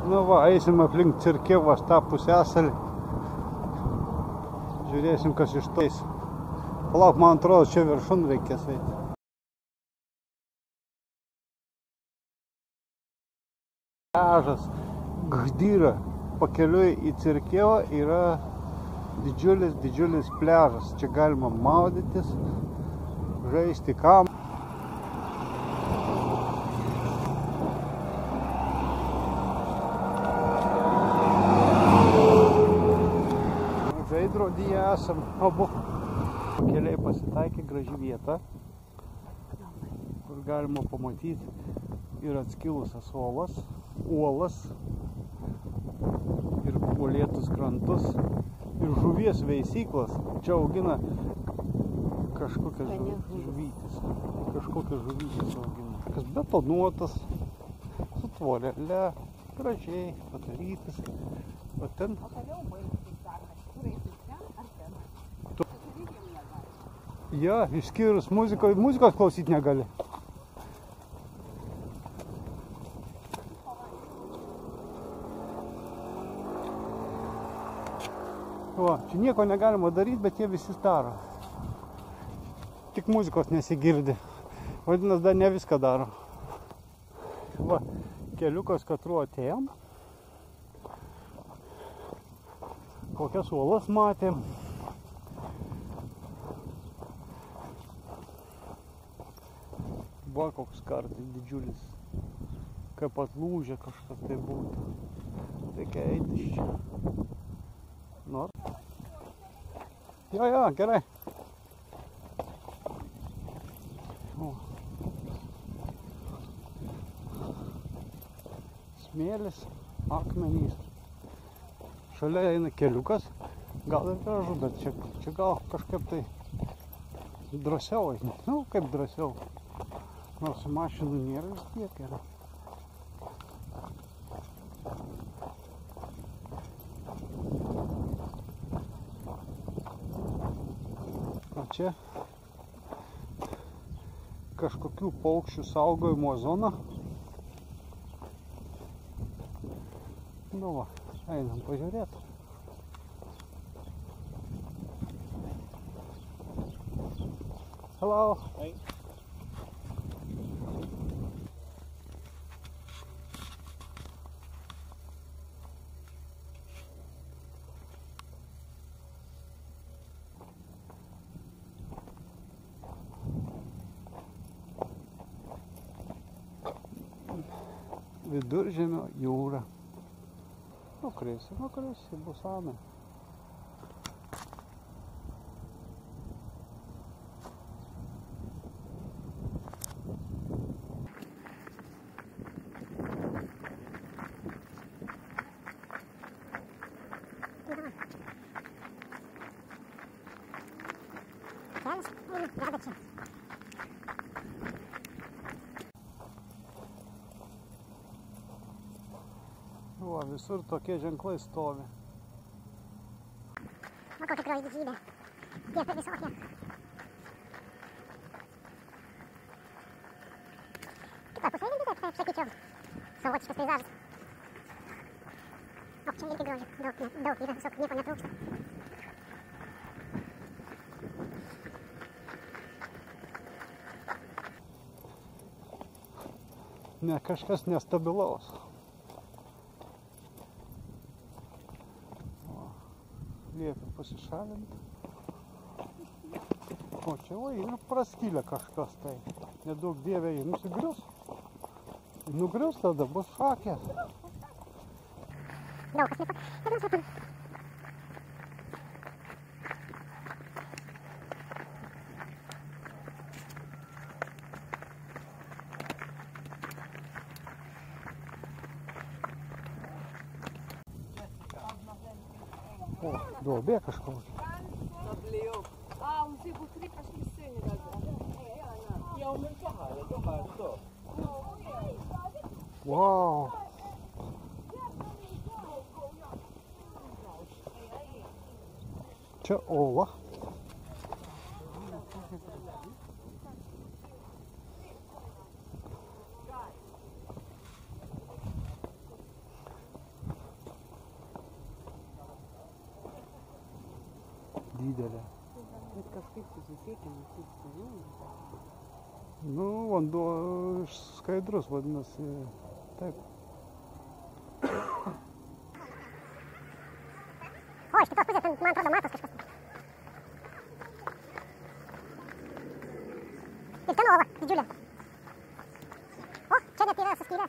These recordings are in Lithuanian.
Nu va, eisim aplink Cirkevos tą pusiasalį. Žiūrėsim, kas iš to eis. Palauk, man atrodo, čia viršun reikės eiti. Pliažas Gdyra. Pakeliui į Cirkevą yra didžiulis pliažas. Čia galima maudytis, žaisti kamuolį. Veidrodyje esam abu. Pakeliai pasitaikė graži vieta, kur galima pamatyti ir atskilusias uolas ir uolėtus krantus ir žuvies veisyklas. Čia augina kažkokias žuvytis. Kažkokias žuvytis augina. Kas betonuotas, su tvorele, gražiai padarytas. O ten... Ja, išskyrus muzikos klausyti negali. Va, čia nieko negalima daryti, bet jie visi daro. Tik muzikos nesigirdi. Vadinasi, dar ne viską daro. Va, keliukas, katru atėjom. Kokias uolas matėm. Va, koks kartais didžiulis. Kaip atlūžė kažkas tai būtų. Reikia eiti iš čia. Nors. Jo, gerai. O. Smėlis, akmenys. Šalia eina keliukas. Gal ir gražu, bet čia gal kažkaip tai drąsiau eina. Nu, kaip drąsiau. Nors mašinų nėra, vis tiek yra. O čia kažkokių paukščių saugojimo zona. Nu va, einam pažiūrėti. Hello. Hey. Viduržemio jūra. Nukrisi, bus ramiai. Va, visur tokie ženklai stovi. O kokia tikroji didžybė. Tiek visokie. Kitoj pusėj irgi taip sakyčiau. Savotiškas peizažas. O čia irgi grožio. Daug yra, tiesiog nieko netrūksta. Ne, kažkas nestabilaus. Liepia pasišalinti. O čia va, ir praskylė kažkas tai. Nedaug dievė jį nusigrius. Nugrius tada bus šakė. Daug kas nepa. O, duobė kažkokia. Wow. Čia ola. reikia matyti seniau. Nu, vanduo skaidrus, vadinasi, taip. O, iš kitos pusės, ten, man atrodo, matos kažkas. Ir ten uola, didžiulė. O, čia net yra suskyrę.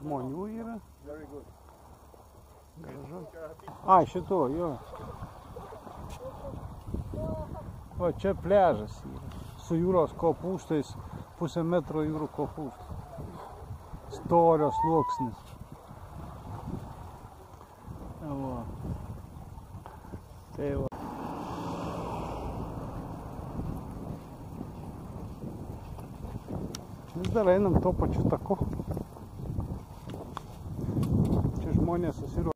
Žmonių yra. Gražu. Ai, šito, jo. O, čia pliažas yra. Su jūros kopūstais, pusę metro jūrų kopūstų. Storio sluoksnis. Va. Tai va. Vis dar einam tuo pačiu taku. Čia žmonės susiruošia.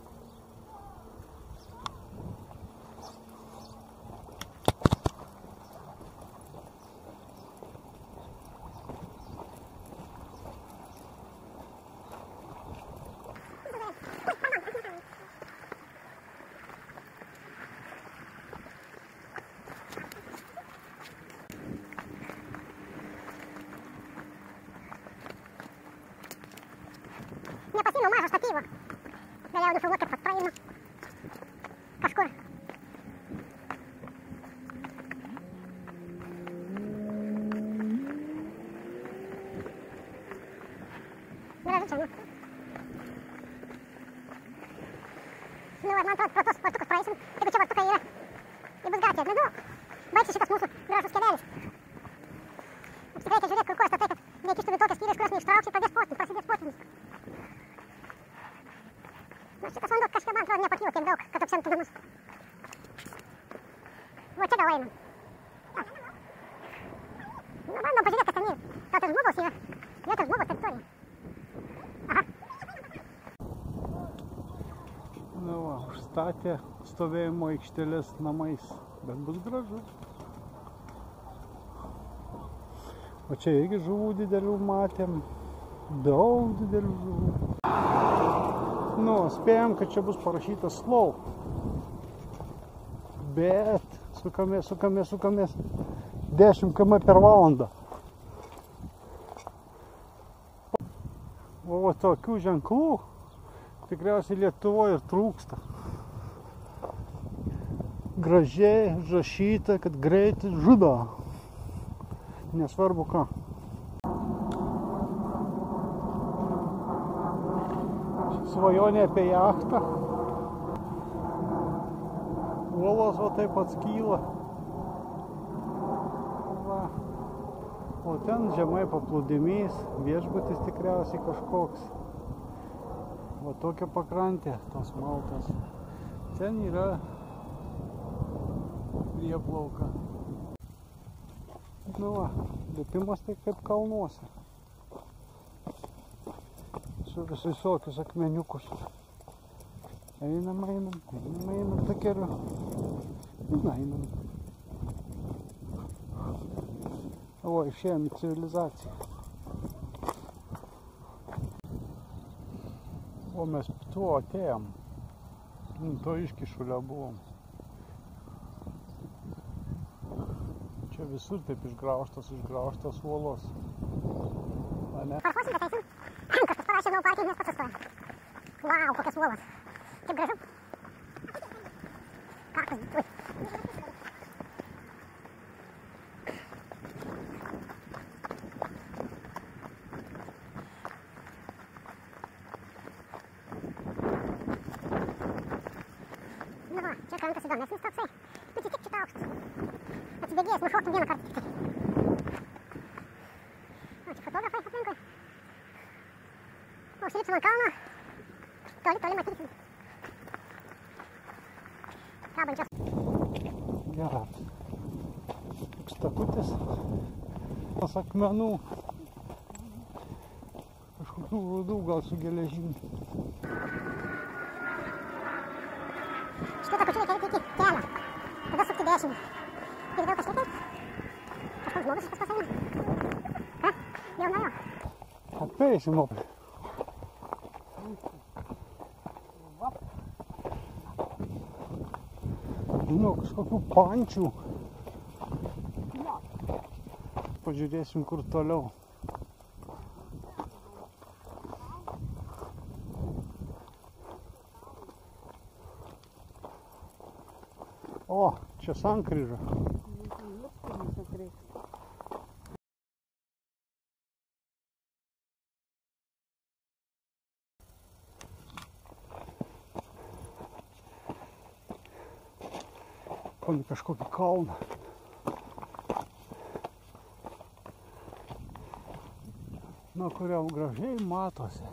Nepasiėmiau mažo štatyvo. Galėjau nufilmuoti, kaip praeinu kažkur. Gražu čia, nu. Nu, man atrodo, pro tos vartukus praeisim. Jeigu čia vartukai yra, tai bus gatvė. Nu, baigsis šitas mūsų gražus kelelis. Tik reikia žiūrėti, kur ko statai, kad neįkištų į tokias skyrės, kurios neištrauksi, pradės potvynis, prasidės potvynis. Nu, šitas vanduo kažkaip, man atrodo, nepakyla tiek daug, kad apsemtų namus. Va čia gal einam. Nu, bandom pažiūrėti, kas ten yra. Gal tas žmogaus yra. Vietos žmogaus teritorija. Aha. Nu, va, užstatė stovėjimo aikštelės namais, bet bus gražu. O čia irgi žuvų didelių matėm. Daug didelių žuvų. Nu, spėjom, kad čia bus parašyta slow. Bet sukamės 10 km per valandą. O tokių ženklų tikriausiai Lietuvoje ir trūksta. Gražiai užrašyta, kad greitis žudo. Nesvarbu ką. Svajonė apie jachtą. Uolos va taip atskyla. Va. O ten žemai paplūdimys, viešbutis tikriausiai kažkoks. Va tokia pakrantė, tos Maltos. Ten yra prieplauka. Nu va, lipimas tai kaip kalnuose. Su visokius akmeniukus. Einam takeliu. Einam. O, išėjom į civilizaciją. O mes tuo atėjom. To iškišulio buvom. Čia visur taip išgraužtos uolos. Parkuosim, bet eisim. Kažkas parašė, no parking, mes pats sustojam. Vau, kokias uolas. Kaip gražu. Kakas, ui. Nu va, čia krantas įdomesnis toksai. Bet vis tiek šitą aukštas. Atsibėgėjęs, nušoktum vieną kartą tiktai. O, čia fotografai aplinkui. O, užsilipsim ant kalno. Toli matysim. Kabančios. Geras. Toks takutis. Pas akmenų. Kažkokių rudų gal su geležim. Šitą takučiuką reikia iki kelio. Tada sukti dešinį. Ir vėl kažkur taip. Kažkoks žmogus pas eina. Ha? Jau nuėjo. Apeisim, op. Žinau, kažkokių pančių. Pažiūrėsim, kur toliau. O, čia sankryža. Kol kažkokį kalną. Nuo kurio gražiai matosi.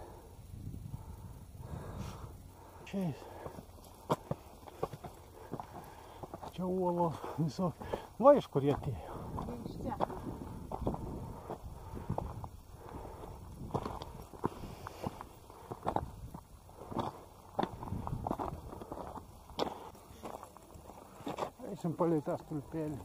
Čia uolos viso. Va, iš kur jie atėjo. Iš čia. Eisim palei tą stulpėlį.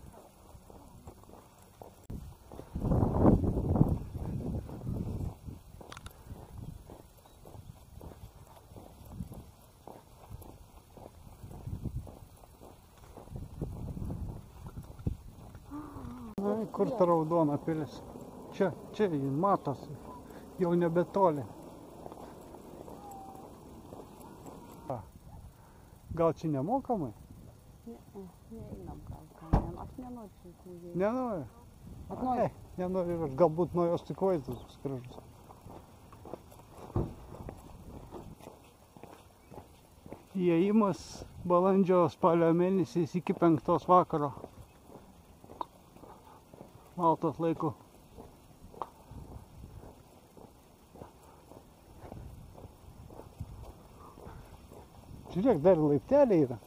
Ai, kur ta raudona pilis? Čia jį matosi. Jau nebetoli. Gal čia nemokamai? Neeinam gal. Aš nenoriu čia įžiūrėti. Nenori? Bet noriu. Nenori, aš galbūt nuo jos tik vaizdas bus gražus. Įėjimas balandžio spalio mėnesiais iki 5 vakaro. Maltos laiku. Žiūrėk, dar laipteliai yra.